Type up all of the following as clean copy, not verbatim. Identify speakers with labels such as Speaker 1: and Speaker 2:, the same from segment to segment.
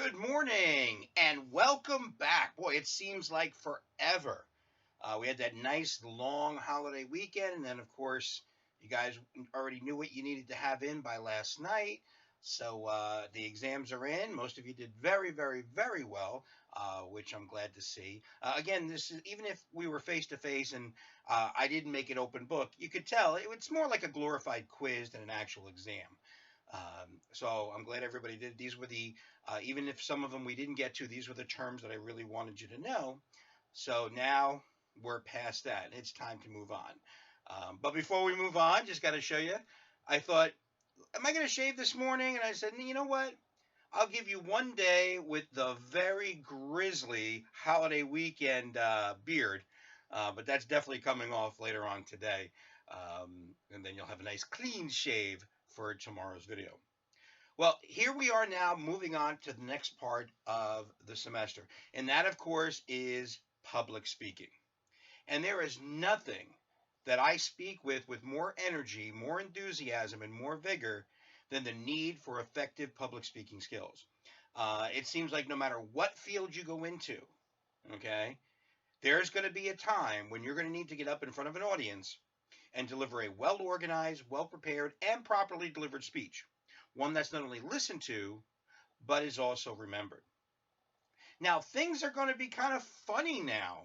Speaker 1: Good morning and welcome back. Boy, it seems like forever. We had that nice long holiday weekend, and then, of course, you guys already knew what you needed to have in by last night. So the exams are in. Most of you did very, very, very well, which I'm glad to see. Again, this is even if we were face to face and I didn't make it open book, you could tell it's more like a glorified quiz than an actual exam. So I'm glad everybody did. These were even if some of them we didn't get to, these were the terms that I really wanted you to know. So now we're past that. It's time to move on. But before we move on, just got to show you. I thought, am I going to shave this morning? And I said, you know what? I'll give you one day with the very grisly holiday weekend beard. But that's definitely coming off later on today. And then you'll have a nice clean shave for tomorrow's video. Well, here we are now moving on to the next part of the semester. And that, of course, is public speaking. And there is nothing that I speak with more energy, more enthusiasm, and more vigor than the need for effective public speaking skills. It seems like no matter what field you go into, okay, there's going to be a time when you're going to need to get up in front of an audience and deliver a well organized, well prepared, and properly delivered speech. One that's not only listened to, but is also remembered. Now, things are going to be kind of funny now.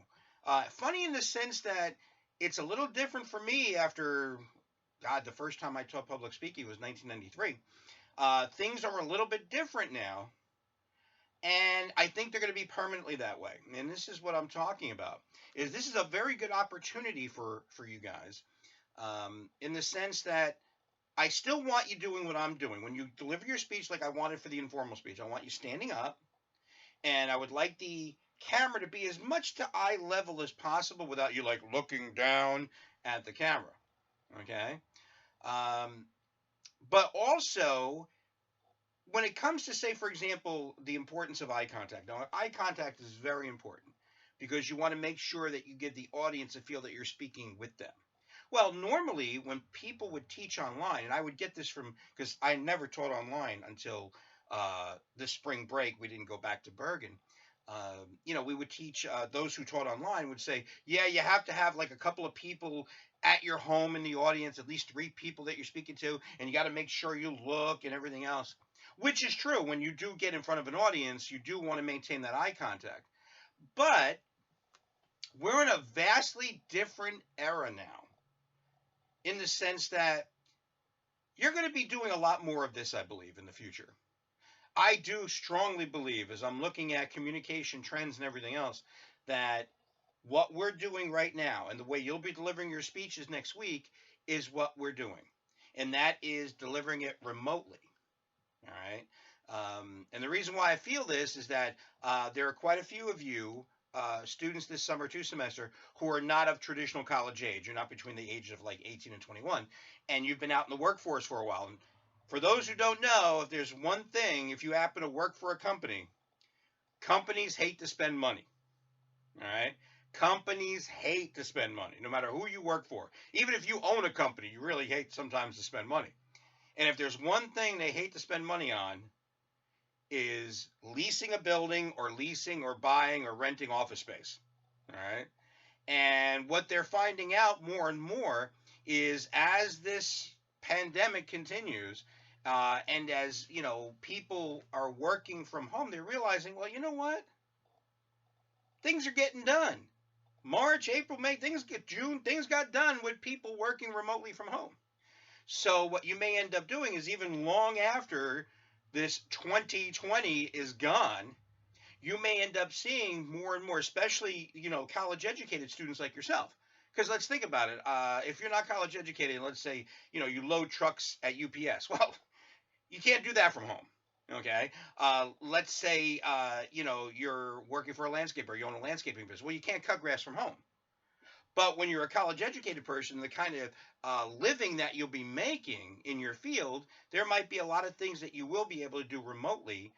Speaker 1: Funny in the sense that it's a little different for me after, God, the first time I taught public speaking was 1993. Things are a little bit different now. And I think they're going to be permanently that way. And this is what I'm talking about. This is a very good opportunity for you guys, in the sense that I still want you doing what I'm doing. When you deliver your speech like I wanted for the informal speech, I want you standing up, and I would like the camera to be as much to eye level as possible without you like looking down at the camera. Okay. Um, but also, when it comes to, say, for example, the importance of eye contact. Now, eye contact is very important because you want to make sure that you give the audience a feel that you're speaking with them. Well, normally when people would teach online, and I would get this from, because I never taught online until this spring break, we didn't go back to Bergen. We would teach, those who taught online would say, yeah, you have to have like a couple of people at your home in the audience, at least 3 people that you're speaking to, and you got to make sure you look and everything else, which is true. When you do get in front of an audience, you do want to maintain that eye contact. But we're in a vastly different era now, in the sense that you're going to be doing a lot more of this, I believe, in the future. I do strongly believe, as I'm looking at communication trends and everything else, that what we're doing right now and the way you'll be delivering your speeches next week is what we're doing. And that is delivering it remotely. All right. And the reason why I feel this is that there are quite a few of you students this summer, 2 semester, who are not of traditional college age. You're not between the ages of like 18 and 21, and you've been out in the workforce for a while. And for those who don't know, if there's one thing, if you happen to work for a company, companies hate to spend money. All right. Companies hate to spend money, no matter who you work for. Even if you own a company, you really hate sometimes to spend money. And if there's one thing they hate to spend money on, is leasing a building or leasing or buying or renting office space. All right. And what they're finding out more and more is, as this pandemic continues, and as people are working from home, they're realizing, well, you know what? Things are getting done. March, April, May, June, things got done with people working remotely from home. So what you may end up doing is, even long after this 2020 is gone, you may end up seeing more and more, especially, college educated students like yourself. Because let's think about it. If you're not college educated, let's say, you load trucks at UPS. Well, you can't do that from home. Okay. Let's say, you're working for a landscaper, you own a landscaping business. Well, you can't cut grass from home. But when you're a college educated person, the kind of living that you'll be making in your field, there might be a lot of things that you will be able to do remotely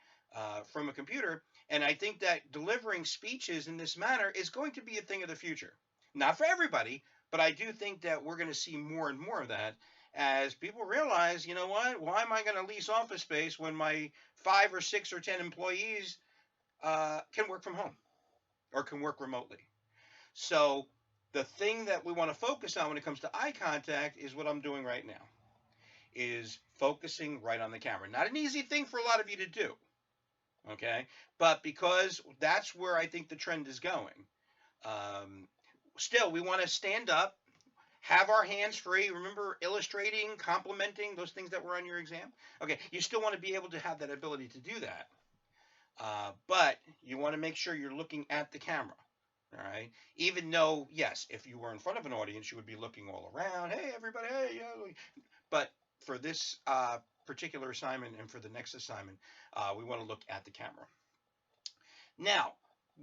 Speaker 1: from a computer. And I think that delivering speeches in this manner is going to be a thing of the future. Not for everybody, but I do think that we're going to see more and more of that. as people realize, you know what? Why am I going to lease office space when my 5 or 6 or 10 employees can work from home or can work remotely? So the thing that we want to focus on when it comes to eye contact is what I'm doing right now, is focusing right on the camera. Not an easy thing for a lot of you to do, okay? But because that's where I think the trend is going. Um, Still, we want to stand up, have our hands free. Remember illustrating, complimenting, those things that were on your exam? Okay, you still want to be able to have that ability to do that. But you want to make sure you're looking at the camera. All right. Even though, yes, if you were in front of an audience, you would be looking all around. Hey, everybody. Hey, yeah. But for this particular assignment and for the next assignment, we want to look at the camera. Now,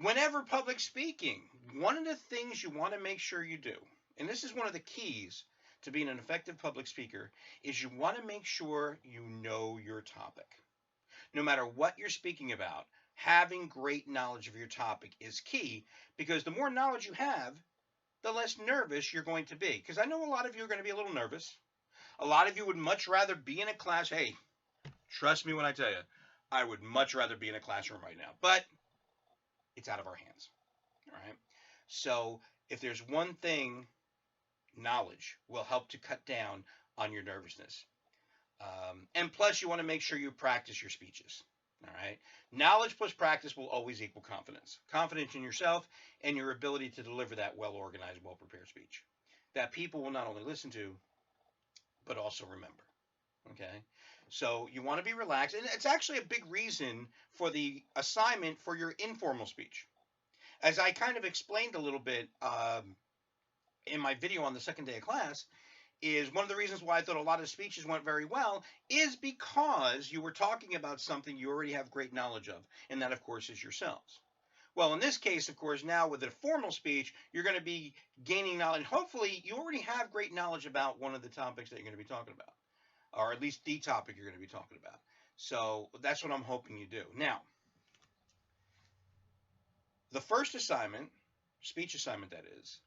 Speaker 1: whenever public speaking, one of the things you want to make sure you do, and this is one of the keys to being an effective public speaker, is you want to make sure you know your topic. No matter what you're speaking about, having great knowledge of your topic is key, because the more knowledge you have, the less nervous you're going to be. Because I know a lot of you are going to be a little nervous. A lot of you would much rather be in a class. Hey, trust me when I tell you, I would much rather be in a classroom right now. But it's out of our hands. All right. So if there's one thing, knowledge will help to cut down on your nervousness. And plus, you want to make sure you practice your speeches. All right. Knowledge plus practice will always equal confidence. Confidence in yourself and your ability to deliver that well organized, well prepared speech that people will not only listen to, but also remember. Okay. So you want to be relaxed. And it's actually a big reason for the assignment for your informal speech. As I kind of explained a little bit in my video on the second day of class, is one of the reasons why I thought a lot of speeches went very well is because you were talking about something you already have great knowledge of, and that, of course, is yourselves. Well, in this case, of course, now with a formal speech, you're going to be gaining knowledge. Hopefully, you already have great knowledge about one of the topics that you're going to be talking about, or at least the topic you're going to be talking about. So that's what I'm hoping you do. Now, the first assignment, speech assignment that is,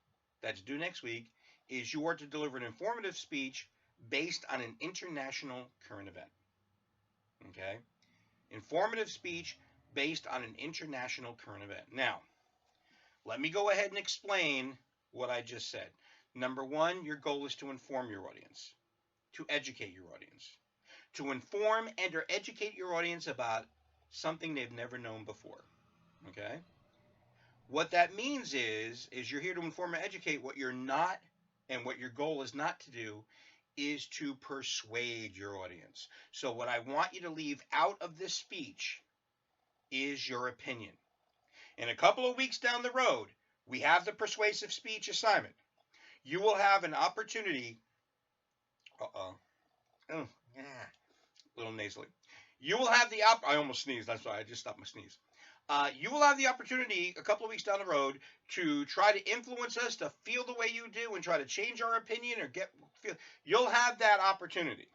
Speaker 1: that's due next week, is you are to deliver an informative speech based on an international current event. Okay? Informative speech based on an international current event. Now, let me go ahead and explain what I just said. Number one, your goal is to inform your audience, to educate your audience, to inform and or educate your audience about something they've never known before. Okay? What that means is you're here to inform and educate. What you're not, and what your goal is not to do, is to persuade your audience. So what I want you to leave out of this speech is your opinion. In a couple of weeks down the road, we have the persuasive speech assignment. You will have an opportunity. Uh-oh. Oh, yeah. A little nasally. You will have the I almost sneezed. That's why I just stopped my sneeze. You will have the opportunity a couple of weeks down the road to try to influence us to feel the way you do and try to change our opinion or feel. You'll have that opportunity.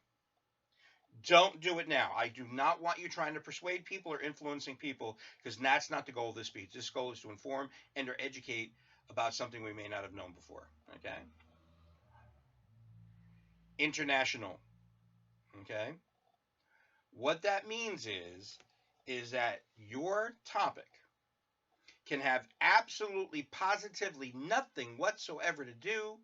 Speaker 1: Don't do it now. I do not want you trying to persuade people or influencing people, because that's not the goal of this speech. This goal is to inform and or educate about something we may not have known before. Okay? International. Okay? What that means is that your topic can have absolutely positively nothing whatsoever to do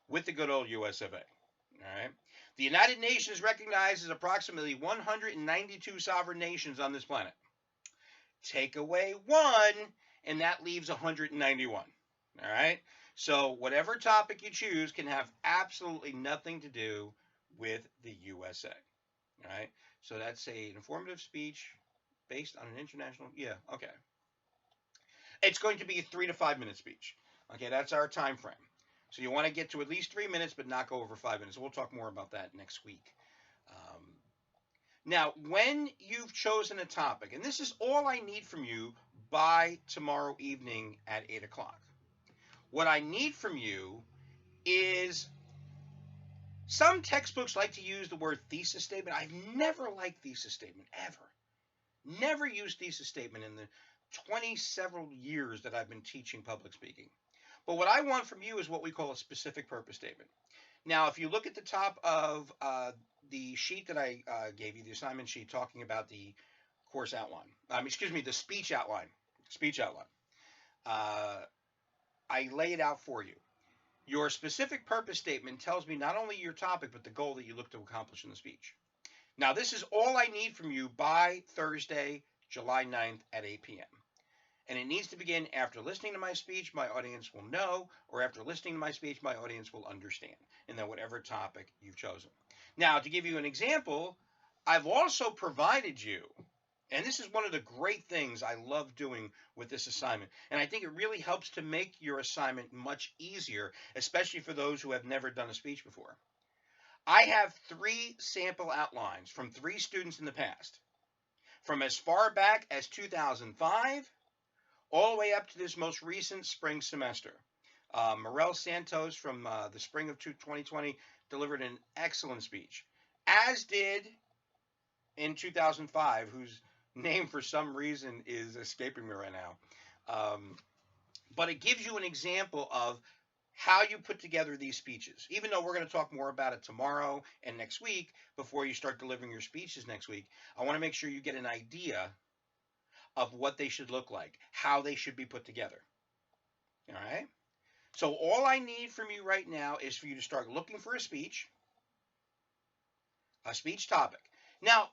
Speaker 1: with the good old US of A. All right. The United Nations recognizes approximately 192 sovereign nations on this planet. Take away one, and that leaves 191. All right. So whatever topic you choose can have absolutely nothing to do with the USA. All right. So that's an informative speech based on an international. Yeah. Okay. It's going to be a 3 to 5 minute speech. Okay, that's our time frame. So you want to get to at least 3 minutes, but not go over 5 minutes. We'll talk more about that next week. Um, Now, when you've chosen a topic, and this is all I need from you by tomorrow evening at 8 o'clock, what I need from you is, some textbooks like to use the word thesis statement. I've never liked thesis statement, ever. Never used thesis statement in the 20 several years that I've been teaching public speaking. But what I want from you is what we call a specific purpose statement. Now, if you look at the top of the sheet that I gave you, the assignment sheet talking about the course outline, excuse me, the speech outline, uh, I lay it out for you. Your specific purpose statement tells me not only your topic, but the goal that you look to accomplish in the speech. Now, this is all I need from you by Thursday, July 9th at 8 p.m. And it needs to begin after listening to my speech, my audience will know, or after listening to my speech, my audience will understand, and then whatever topic you've chosen. Now, to give you an example, I've also provided you, and this is one of the great things I love doing with this assignment, and I think it really helps to make your assignment much easier, especially for those who have never done a speech before. I have 3 sample outlines from 3 students in the past, from as far back as 2005 all the way up to this most recent spring semester. Morel Santos from the spring of 2020 delivered an excellent speech, as did in 2005, whose name for some reason is escaping me right now. But it gives you an example of how you put together these speeches. Even though we're going to talk more about it tomorrow and next week before you start delivering your speeches next week, I want to make sure you get an idea of what they should look like, how they should be put together. All right? So all I need from you right now is for you to start looking for a speech topic. Now,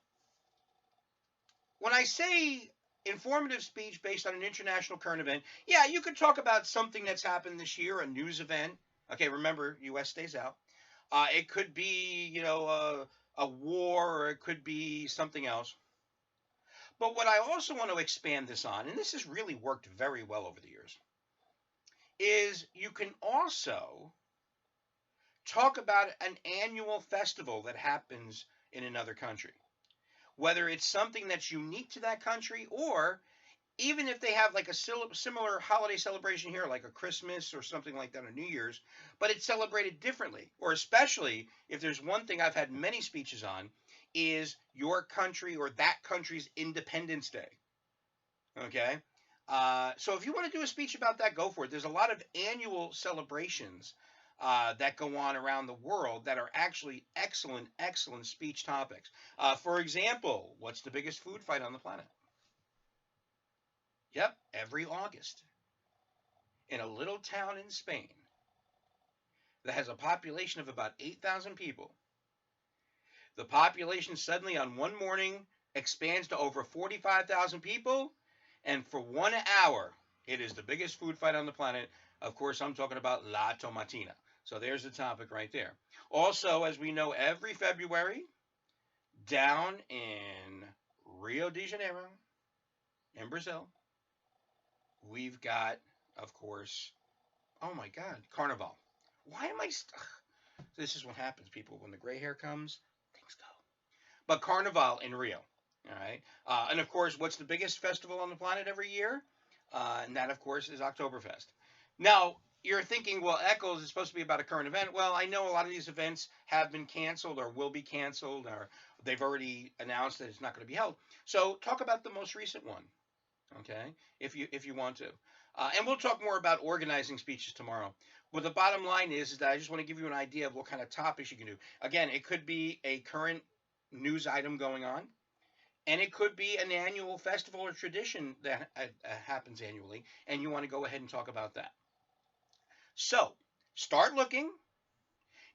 Speaker 1: when I say informative speech based on an international current event, yeah, you could talk about something that's happened this year, a news event. Okay, remember, U.S. stays out. It could be, a war, or it could be something else. But what I also want to expand this on, and this has really worked very well over the years, is you can also talk about an annual festival that happens in another country. Whether it's something that's unique to that country, or even if they have like a similar holiday celebration here, like a Christmas or something like that, or New Year's, but it's celebrated differently. Or especially if there's one thing I've had many speeches on, is your country or that country's Independence Day. Okay. So if you want to do a speech about that, go for it. There's a lot of annual celebrations that go on around the world that are actually excellent, excellent speech topics. For example, what's the biggest food fight on the planet? Yep, every August in a little town in Spain that has a population of about 8,000 people. The population suddenly on one morning expands to over 45,000 people, and for 1 hour, it is the biggest food fight on the planet. Of course, I'm talking about La Tomatina. So there's the topic right there. Also, as we know, every February, down in Rio de Janeiro, in Brazil, we've got, of course, oh my God, Carnival. Why am I? This is what happens, people. When the gray hair comes, things go. But Carnival in Rio. All right. And of course, what's the biggest festival on the planet every year? And that, of course, is Oktoberfest. Now, you're thinking, well, Eccles is supposed to be about a current event. Well, I know a lot of these events have been canceled or will be canceled, or they've already announced that it's not going to be held. So talk about the most recent one, okay, if you want to. And we'll talk more about organizing speeches tomorrow. But the bottom line is that I just want to give you an idea of what kind of topics you can do. Again, it could be a current news item going on, and it could be an annual festival or tradition that happens annually, and you want to go ahead and talk about that. So start looking.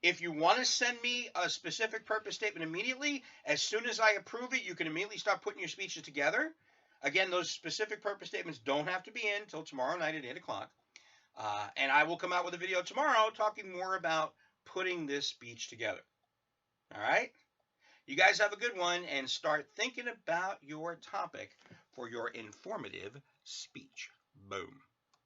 Speaker 1: If you want to send me a specific purpose statement immediately, as soon as I approve it, you can immediately start putting your speeches together. Again, those specific purpose statements don't have to be in until tomorrow night at 8 o'clock. And I will come out with a video tomorrow talking more about putting this speech together. All right? You guys have a good one, and start thinking about your topic for your informative speech. Boom.